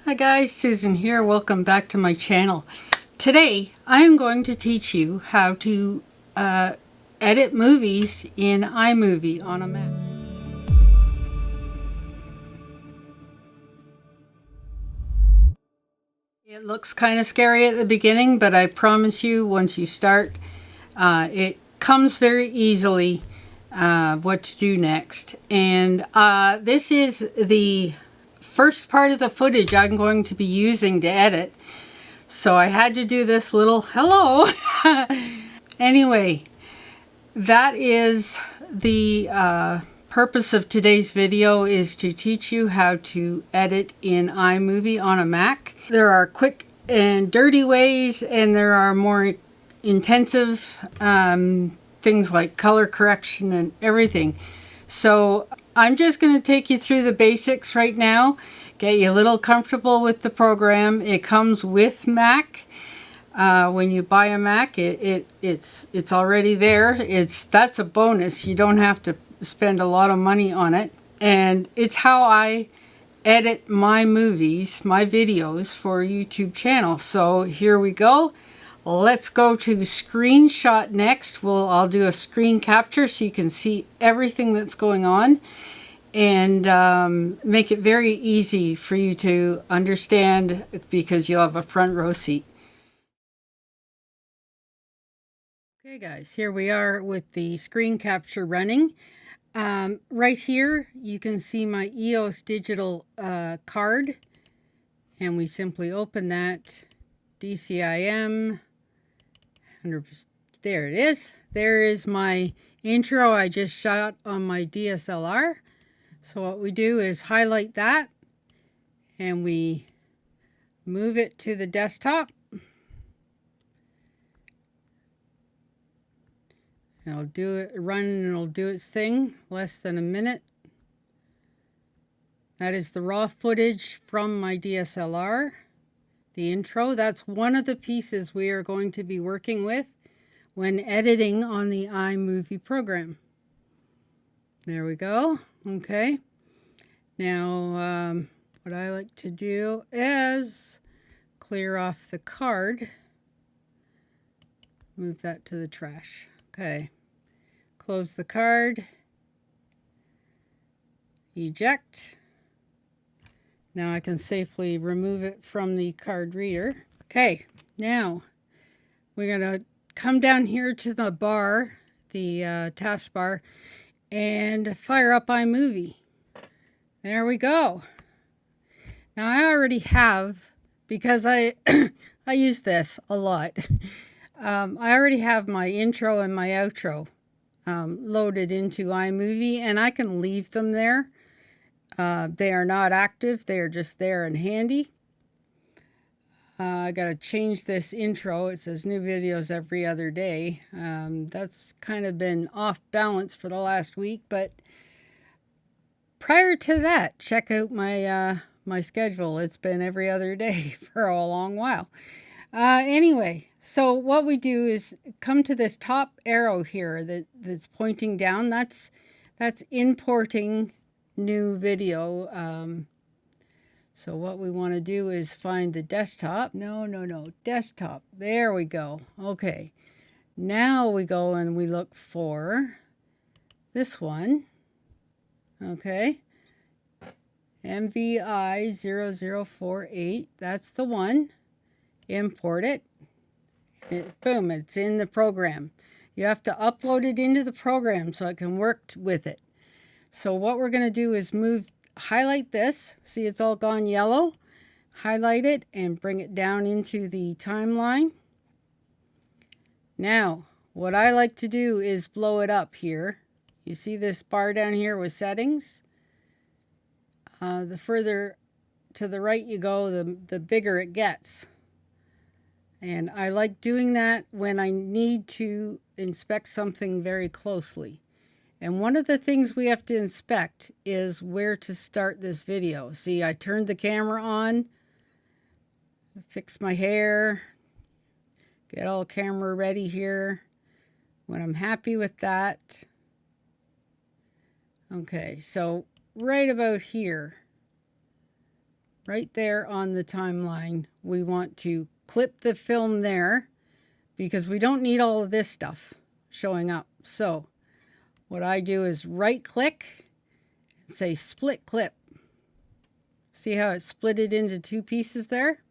Hi guys, Susan here. Welcome back to my channel. Today I am going to teach you how to edit movies in iMovie on a Mac. It looks kind of scary at the beginning, but I promise you once you start, it comes very easily what to do next. And this is the first part of the footage I'm going to be using to edit. So I had to do this little hello. Anyway, that is the purpose of today's video, is to teach you how to edit in iMovie on a Mac. There are quick and dirty ways, and there are more intensive things like color correction and everything. So I'm just going to take you through the basics right now, get you a little comfortable with the program. It comes with Mac. When you buy a Mac, it's already there. That's a bonus. You don't have to spend a lot of money on it. And it's how I edit my movies, my videos for YouTube channel. So here we go. Let's go to screenshot next. I'll do a screen capture so you can see everything that's going on, and make it very easy for you to understand, because you'll have a front row seat. Okay guys, here we are with the screen capture running. Right here you can see my EOS digital card, and we simply open that. DCIM 100%. There it is. There is my intro I just shot on my DSLR. So what we do is highlight that and we move it to the desktop. And it'll do it, run, and it'll do its thing, less than a minute. That is the raw footage from my DSLR. The intro, that's one of the pieces we are going to be working with when editing on the iMovie program. There we go. Okay. Now, what I like to do is clear off the card. Move that to the trash. Okay. Close the card. Eject. Now I can safely remove it from the card reader. Okay, now we're going to come down here to the bar, the taskbar, and fire up iMovie. There we go. Now I already have, because I use this a lot, I already have my intro and my outro loaded into iMovie, and I can leave them there. They are not active. They are just there and handy. I got to change this intro. It says new videos every other day. That's kind of been off balance for the last week, but prior to that, check out my my schedule. It's been every other day for a long while. Anyway, so what we do is come to this top arrow here that's pointing down. That's importing new video. So what we want to do is find the desktop. No, desktop. There we go. Okay. Now we go and we look for this one. Okay. MVI 0048. That's the one. Import it. Boom, it's in the program. You have to upload it into the program so it can work with it. So what we're going to do is highlight this. See, it's all gone yellow. Highlight it and bring it down into the timeline. Now, what I like to do is blow it up here. You see this bar down here with settings? The further to the right you go, the bigger it gets. And I like doing that when I need to inspect something very closely. And one of the things we have to inspect is where to start this video. See, I turned the camera on, fix my hair, get all camera ready here. When I'm happy with that. Okay, so right about here, right there on the timeline. We want to clip the film there because we don't need all of this stuff showing up. So what I do is right click and say split clip. See how it split it into two pieces there?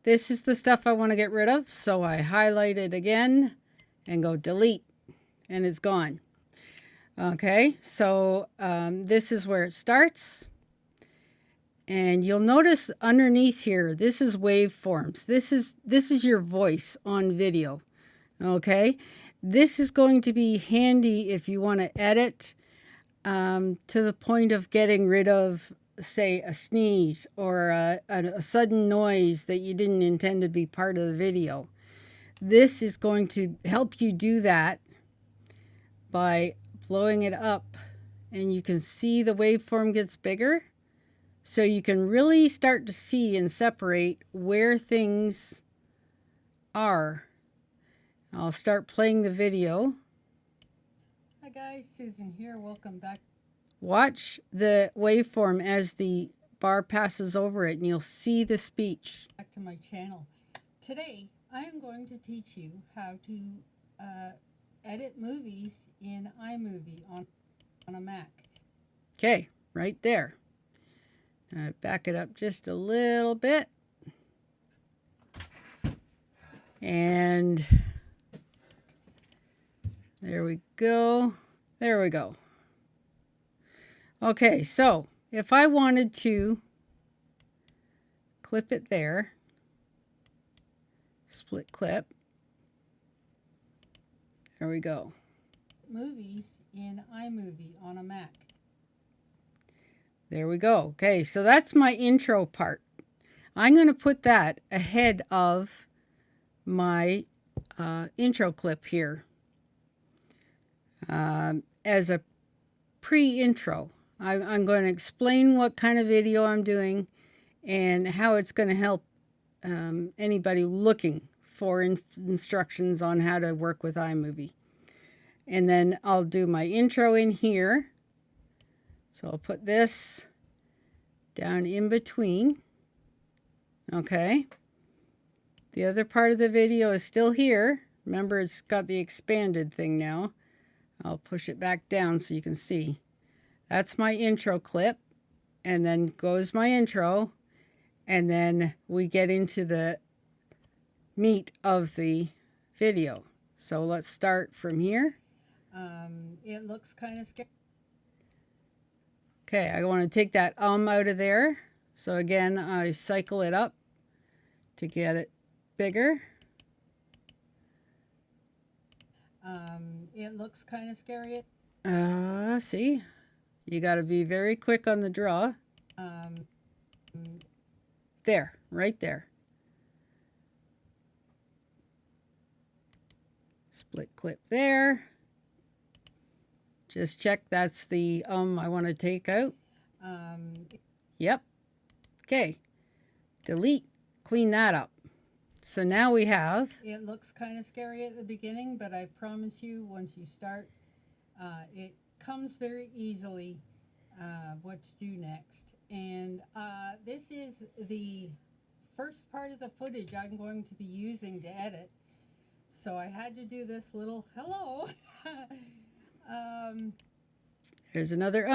This is the stuff I want to get rid of. So I highlight it again and go delete, and it's gone. Okay, so this is where it starts. And you'll notice underneath here, this is waveforms. This is your voice on video. Okay, this is going to be handy if you want to edit to the point of getting rid of, say, a sneeze or a sudden noise that you didn't intend to be part of the video. This is going to help you do that by blowing it up, and you can see the waveform gets bigger. So you can really start to see and separate where things are. I'll start playing the video. Hi guys, Susan here. Welcome back. Watch the waveform as the bar passes over it, and you'll see the speech. Back to my channel. Today, I am going to teach you how to edit movies in iMovie on a Mac. Okay, right there. Back it up just a little bit. And there we go. There we go. Okay, so if I wanted to clip it there, split clip. There we go. Movies in iMovie on a Mac. There we go. Okay, so that's my intro part. I'm going to put that ahead of my intro clip here as a pre-intro. I'm going to explain what kind of video I'm doing and how it's going to help anybody looking for instructions on how to work with iMovie. And then I'll do my intro in here. So I'll put this down in between. Okay. The other part of the video is still here. Remember, it's got the expanded thing now. I'll push it back down so you can see. That's my intro clip. And then goes my intro. And then we get into the meat of the video. So let's start from here. It looks kind of scary. Okay, I want to take that out of there. So again, I cycle it up to get it bigger. It looks kind of scary. See, you got to be very quick on the draw. There, right there. Split clip there. Just check that's the I want to take out. Yep. Okay. Delete. Clean that up. So now we have... It looks kind of scary at the beginning, but I promise you once you start, it comes very easily what to do next. And this is the first part of the footage I'm going to be using to edit. So I had to do this little hello. There's another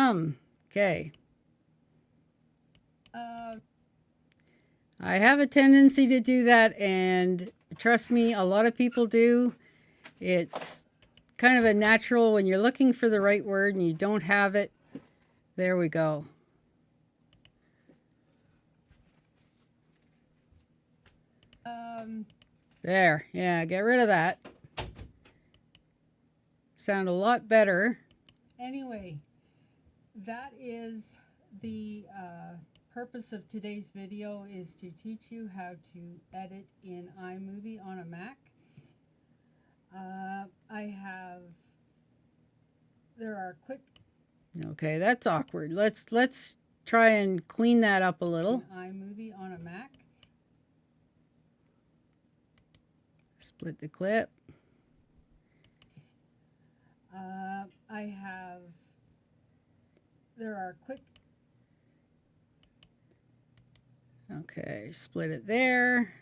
Okay. I have a tendency to do that, and trust me, a lot of people do. It's kind of a natural when you're looking for the right word and you don't have it. There we go. There. Yeah, get rid of that. Sound a lot better. Anyway, that is the purpose of today's video, is to teach you how to edit in iMovie on a Mac. There are quick... Okay, that's awkward. Let's try and clean that up a little. iMovie on a Mac. Split the clip. There are quick... Okay, split it there.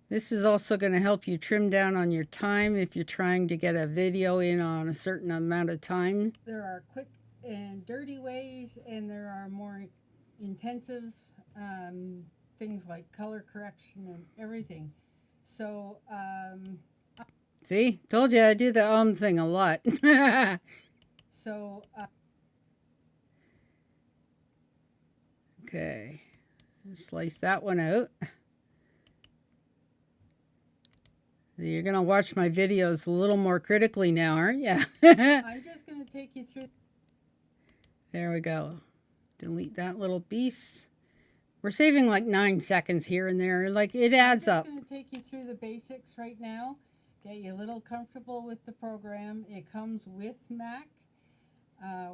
This is also going to help you trim down on your time if you're trying to get a video in on a certain amount of time. There are quick and dirty ways, and there are more intensive things like color correction and everything. So, see, told you I do the thing a lot. So, okay, slice that one out. You're going to watch my videos a little more critically now, aren't you? I'm just going to take you through. There we go. Delete that little piece. We're saving like 9 seconds here and there. Like, it adds up. I'm just going to take you through the basics right now. Get you a little comfortable with the program. It comes with Mac.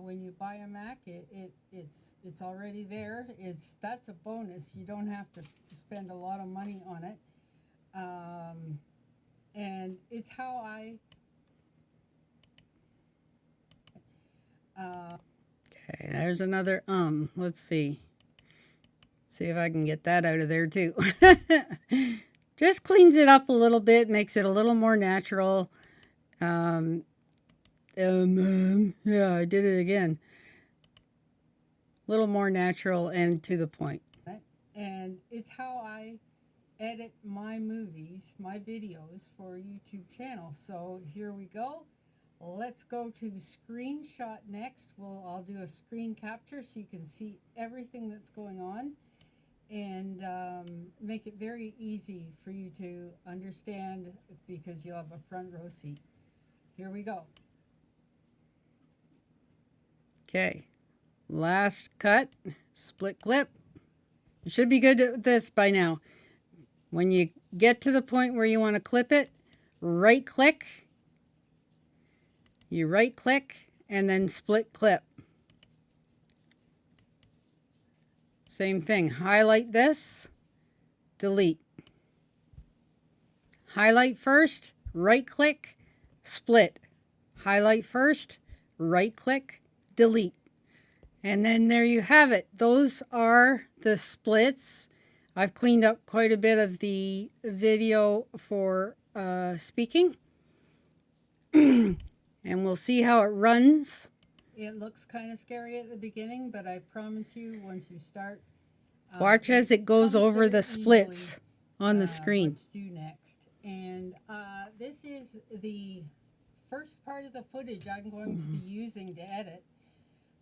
When you buy a Mac, it's already there. That's a bonus. You don't have to spend a lot of money on it. And it's how I okay, there's another let's see if I can get that out of there too. Just cleans it up a little bit, makes it a little more natural. Yeah, I did it again. A little more natural and to the point. And it's how I edit my movies, my videos for YouTube channel. So here we go. Let's go to screenshot next. I'll do a screen capture so you can see everything that's going on, and make it very easy for you to understand because you'll have a front row seat. Here we go. Okay, last cut, split clip. You should be good at this by now. When you get to the point where you want to clip it, right click. You right click and then split clip. Same thing. Highlight this, delete. Highlight first, right click, split. Highlight first, right click, delete. And then there you have it. Those are the splits. I've cleaned up quite a bit of the video for speaking. And we'll see how it runs. It looks kind of scary at the beginning, but I promise you, once you start... watch as it goes over the splits on the screen. What to do next. And this is the first part of the footage I'm going to be using to edit.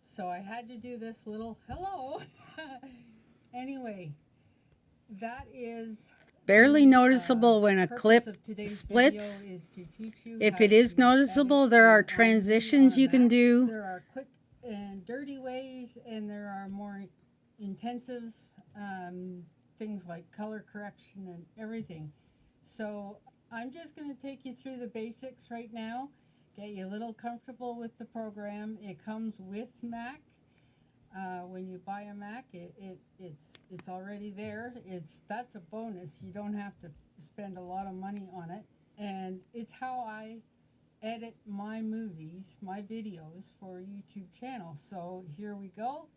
So I had to do this little hello. Anyway, that is barely noticeable when a clip splits. If it is noticeable, there are transitions you can do. There are quick and dirty ways, and there are more intensive things like color correction and everything. So I'm just going to take you through the basics right now. Get you a little comfortable with the program. It comes with Mac. When you buy a Mac, it's already there. That's a bonus. You don't have to spend a lot of money on it. And it's how I edit my movies, my videos for YouTube channel. So here we go.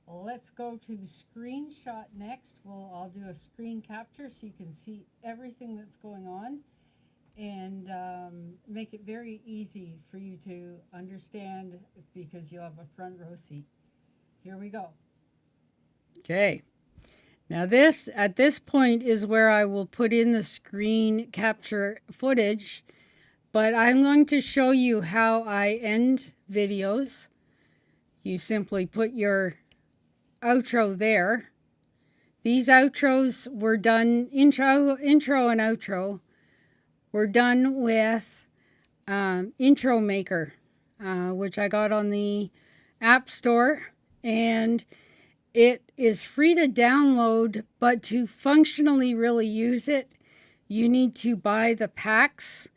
Let's go to screenshot next. I'll do a screen capture so you can see everything that's going on, and make it very easy for you to understand because you'll have a front row seat. Here we go. Okay. Now at this point is where I will put in the screen capture footage, but I'm going to show you how I end videos. You simply put your outro there. These outros were done, intro and outro, were done with Intro Maker, which I got on the App Store, and it is free to download, but to functionally really use it, you need to buy the packs.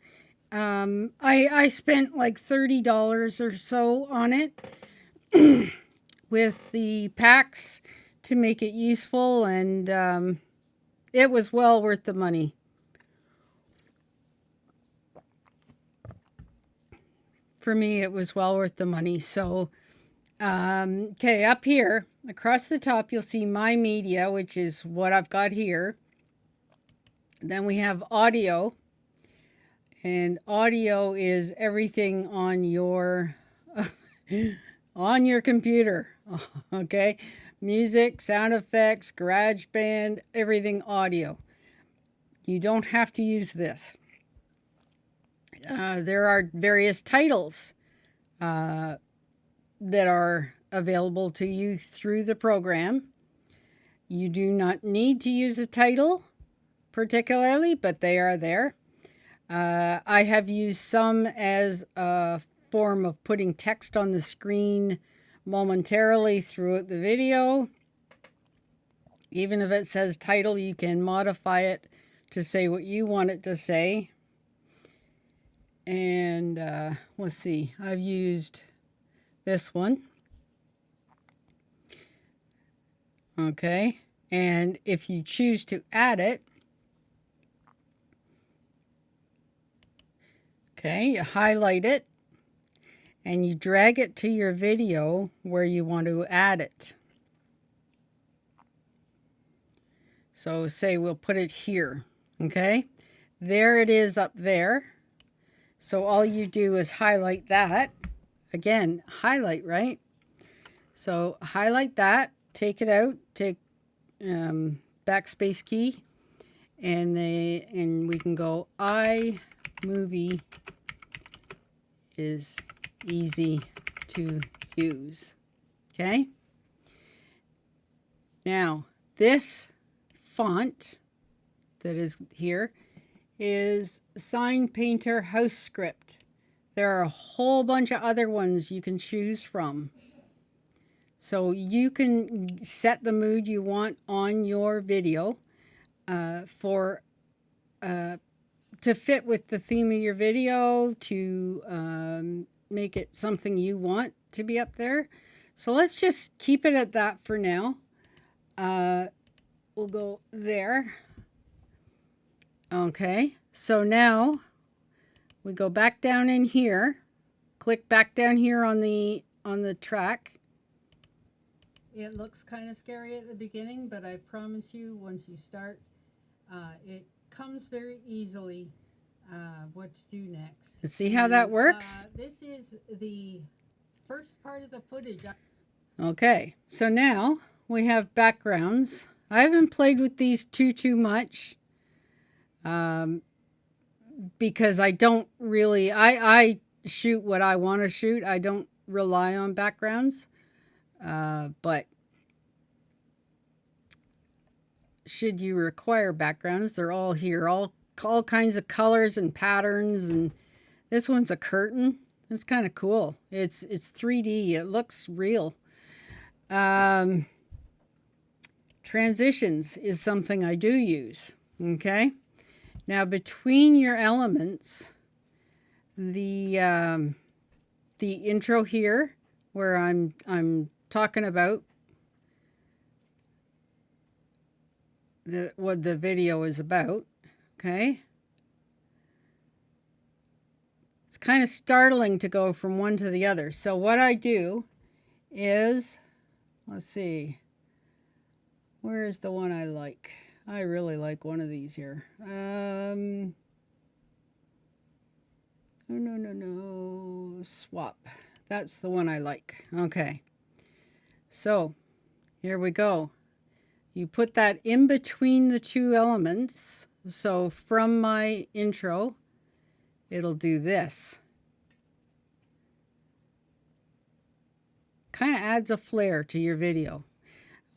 I spent like $30 or so on it with the packs to make it useful, and it was well worth the money. For me, it was well worth the money. So Okay, up here, across the top, you'll see My Media, which is what I've got here. Then we have audio, and audio is everything on your on your computer. Okay, music, sound effects, GarageBand, everything audio. You don't have to use this. There are various titles that are available to you through the program. You do not need to use a title particularly, but they are there. I have used some as a form of putting text on the screen momentarily throughout the video. Even if it says title, you can modify it to say what you want it to say. And let's see, I've used this one. Okay, and if you choose to add it, okay, you highlight it and you drag it to your video where you want to add it. So say we'll put it here, okay? There it is up there. So all you do is highlight that. Again, highlight, right? So highlight that, take it out, take backspace key, and we can go iMovie is easy to use. Okay? Now, this font that is here is Sign Painter House Script. There are a whole bunch of other ones you can choose from. So you can set the mood you want on your video to fit with the theme of your video, to make it something you want to be up there. So let's just keep it at that for now. We'll go there. Okay, so now we go back down in here, click back down here on the track. It looks kind of scary at the beginning, but I promise you, once you start, it comes very easily what to do next. See how that works? This is the first part of the footage. Okay, so now we have backgrounds. I haven't played with these too much because I don't really, I shoot what I want to shoot. I don't rely on backgrounds. But should you require backgrounds, they're all here, all kinds of colors and patterns. And this one's a curtain. It's kind of cool. It's 3D. It looks real. Transitions is something I do use. Okay. Now between your elements, the intro here, where I'm talking about what the video is about, okay? It's kind of startling to go from one to the other. So what I do is, let's see, where is the one I like? I really like one of these here. No, swap. That's the one I like. Okay. So here we go. You put that in between the two elements. So from my intro, it'll do this. Kind of adds a flair to your video.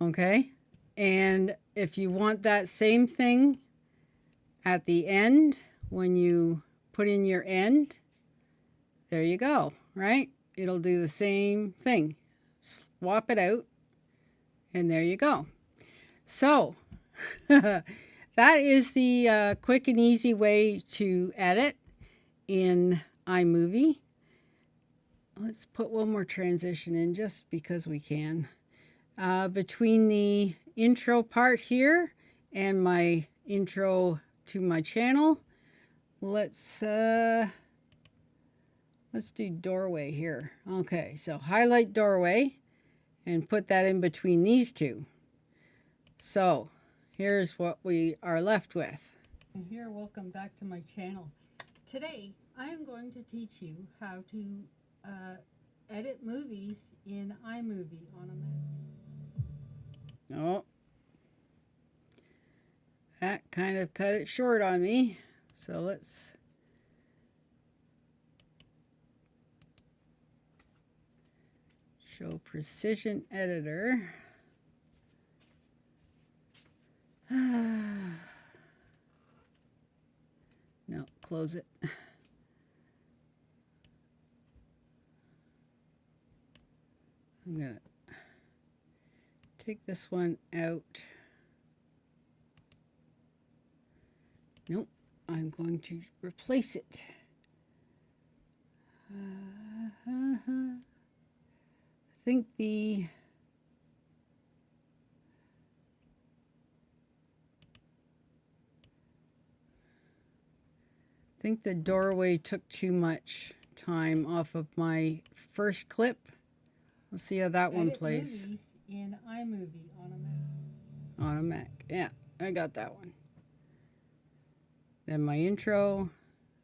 Okay. And if you want that same thing at the end, when you put in your end, there you go, right? It'll do the same thing. Swap it out, and there you go. So that is the quick and easy way to edit in iMovie. Let's put one more transition in just because we can. Between the intro part here and my intro to my channel, let's let's do doorway here. Okay, so highlight doorway and put that in between these two. So here's what we are left with. And here, welcome back to my channel. Today, I am going to teach you how to edit movies in iMovie on a Mac. Oh, that kind of cut it short on me. So let's show precision editor. No, close it. I'm gonna take this one out. Nope, I'm going to replace it. I think the doorway took too much time off of my first clip. Let's see how that one plays. Movies in iMovie on a Mac. On a Mac, yeah, I got that one. Then my intro,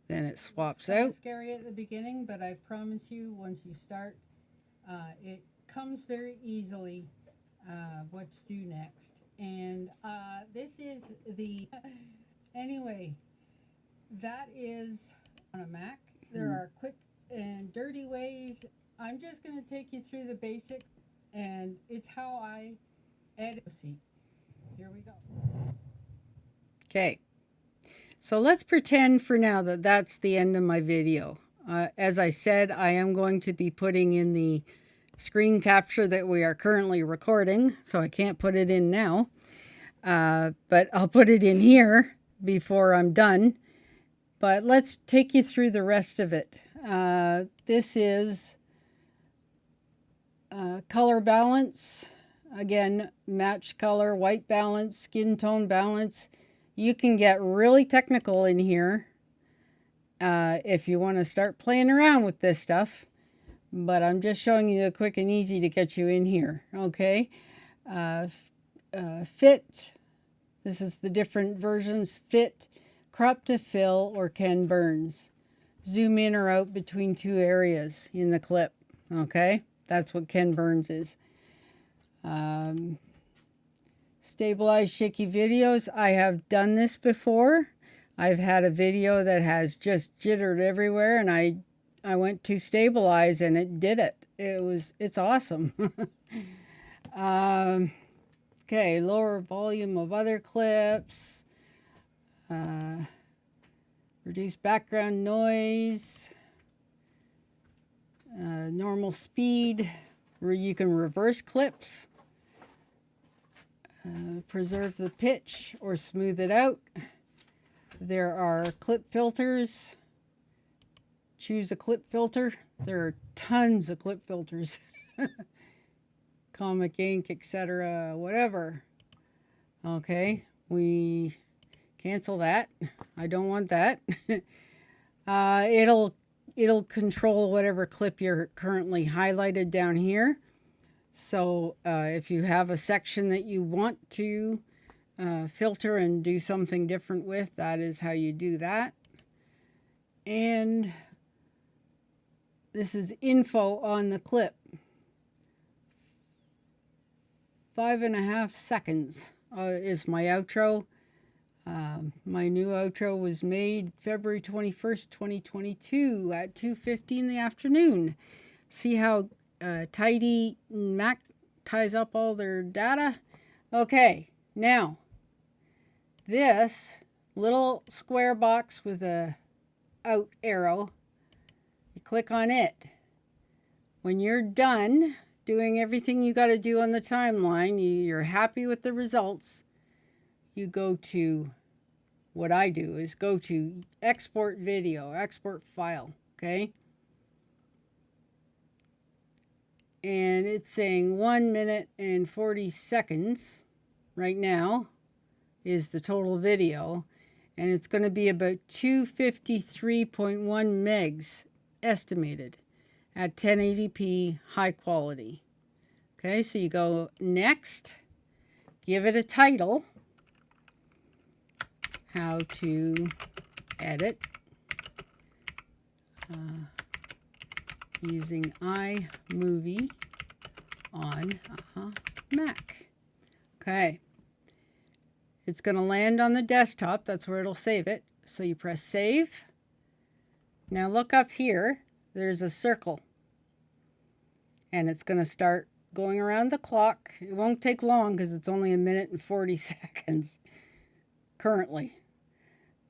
then it swaps out. It's scary at the beginning, but I promise you, once you start, it comes very easily what to do next. And this is the anyway. That is on a Mac. There are quick and dirty ways. I'm just going to take you through the basics, and it's how I edit. Here we go. Okay. So let's pretend for now that that's the end of my video. As I said, I am going to be putting in the screen capture that we are currently recording, so I can't put it in now. But I'll put it in here before I'm done. But let's take you through the rest of it. This is color balance. Again, match color, white balance, skin tone balance. You can get really technical in here if you want to start playing around with this stuff. But I'm just showing you the quick and easy to get you in here. Okay. Fit. This is the different versions. Fit. Crop to fill, or Ken Burns. Zoom in or out between two areas in the clip. Okay, that's what Ken Burns is. Stabilize shaky videos. I have done this before. I've had a video that has just jittered everywhere, and I went to stabilize and it did it. It's awesome. Okay, lower volume of other clips. Reduce background noise, normal speed, where you can reverse clips, preserve the pitch or smooth it out. There are clip filters. Choose a clip filter. There are tons of clip filters. Comic Ink, etc., whatever. Okay, we cancel that. I don't want that. It'll control whatever clip you're currently highlighted down here. So if you have a section that you want to filter and do something different with, that is how you do that. And this is info on the clip. 5.5 seconds is my outro. My new outro was made February 21st, 2022 at 2:50 in the afternoon. See how tidy Mac ties up all their data? Okay, now this little square box with a out arrow, you click on it. When you're done doing everything you got to do on the timeline, you're happy with the results, you go to, what I do is go to export video, export file, okay? And it's saying 1 minute and 40 seconds right now is the total video. And it's going to be about 253.1 megs estimated at 1080p high quality. Okay, so you go next, give it a title, how to edit using iMovie on Mac. Okay, it's going to land on the desktop. That's where it'll save it. So you press save. Now look up here. There's a circle. And it's going to start going around the clock. It won't take long because it's only 1 minute and 40 seconds currently.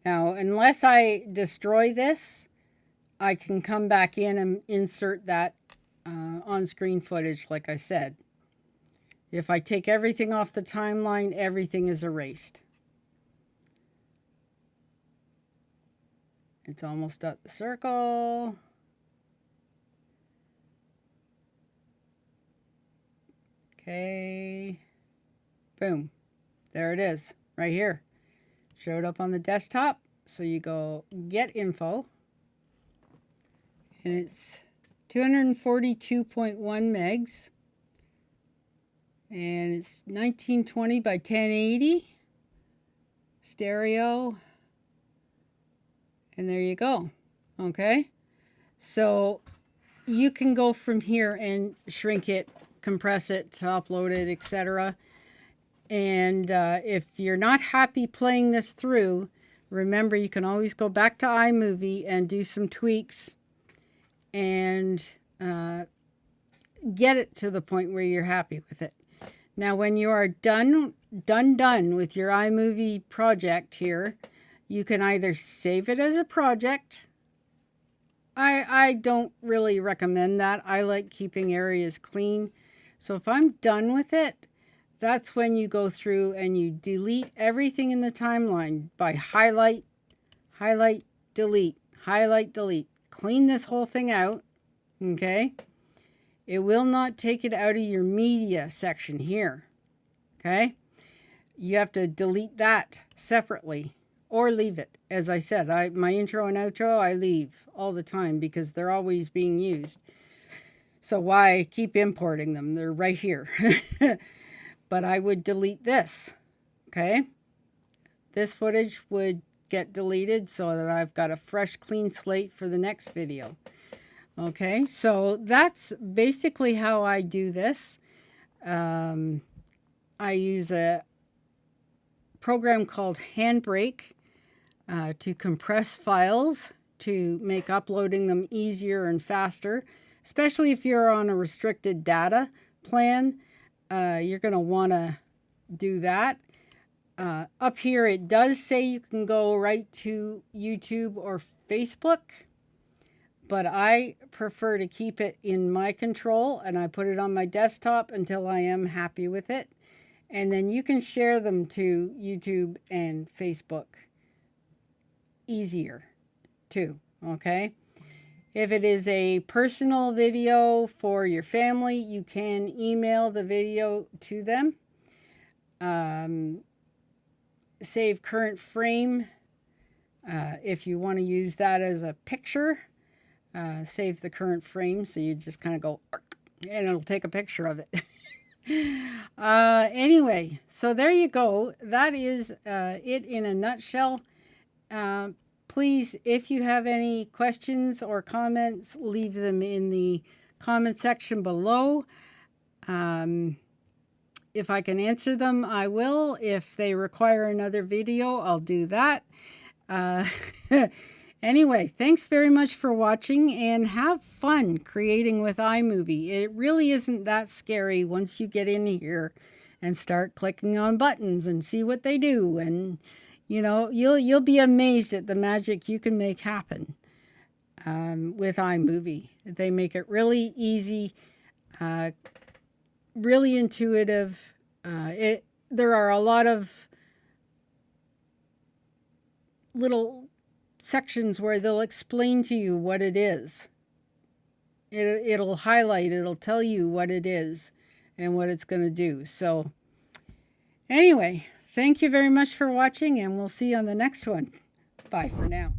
Now, unless I destroy this, I can come back in and insert that on-screen footage like I said. If I take everything off the timeline, everything is erased. It's almost at the circle. Okay. Boom. There it is, right here. Showed up on the desktop. So you go get info. And it's 242.1 megs. And it's 1920 by 1080. Stereo. And there you go. Okay. So you can go from here and shrink it, compress it, to upload it, etc. And if you're not happy playing this through, remember you can always go back to iMovie and do some tweaks and get it to the point where you're happy with it. Now, when you are done with your iMovie project here, you can either save it as a project. I don't really recommend that. I like keeping areas clean. So if I'm done with it, that's when you go through and you delete everything in the timeline by highlight, highlight, delete, highlight, delete. Clean this whole thing out, okay? It will not take it out of your media section here, okay? You have to delete that separately or leave it. As I said, my intro and outro, I leave all the time because they're always being used. So why keep importing them? They're right here. But I would delete this, okay? This footage would get deleted so that I've got a fresh, clean slate for the next video. Okay, so that's basically how I do this. I use a program called Handbrake to compress files to make uploading them easier and faster, especially if you're on a restricted data plan. You're going to want to do that. Up here, it does say you can go right to YouTube or Facebook, but I prefer to keep it in my control, and I put it on my desktop until I am happy with it. And then you can share them to YouTube and Facebook easier too, okay? If it is a personal video for your family, you can email the video to them. Save current frame. If you want to use that as a picture, save the current frame. So you just kind of go, and it'll take a picture of it. Anyway, so there you go. That is it in a nutshell. Please, if you have any questions or comments, leave them in the comment section below. If I can answer them, I will. If they require another video, I'll do that. Anyway, thanks very much for watching, and have fun creating with iMovie. It really isn't that scary once you get in here and start clicking on buttons and see what they do. And you know, you'll be amazed at the magic you can make happen with iMovie. They make it really easy, really intuitive. There are a lot of little sections where they'll explain to you what it is. It'll highlight, it'll tell you what it is and what it's going to do. So anyway, thank you very much for watching, and we'll see you on the next one. Bye for now.